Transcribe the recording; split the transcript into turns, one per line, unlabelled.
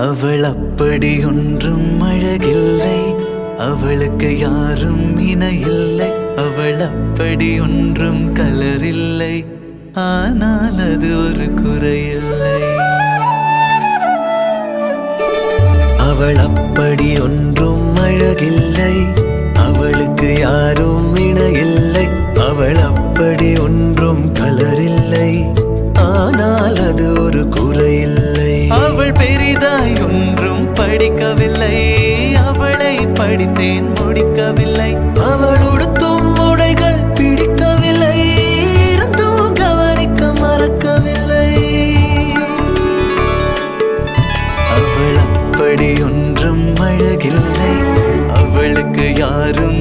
அவள் அப்படி ஒன்றும் அழகில்லை, அவளுக்கு யாரும் இணையில்லை. அவள் அப்படி ஒன்றும் கலரில்லை, ஆனால் அது ஒரு குறையில்லை. அவள் அப்படி ஒன்றும் அழகில்லை, அவளுக்கு யாரும் இணையில்லை. அவள் அப்படி ஒன்றும் கலரில்லை, ஆனால் அது ஒரு குறையில்லை. அவள் பெரிதாய் ஒன்றும் படிக்கவில்லை, அவளை படித்தேன் முடிக்கவில்லை. அவள் உடுத்தும் உடைகள் பிடிக்கவில்லை, இருந்தும் கவனிக்க மறக்கவில்லை. அவள் அப்படி ஒன்றும் அழகில்லை, அவளுக்கு யாரும்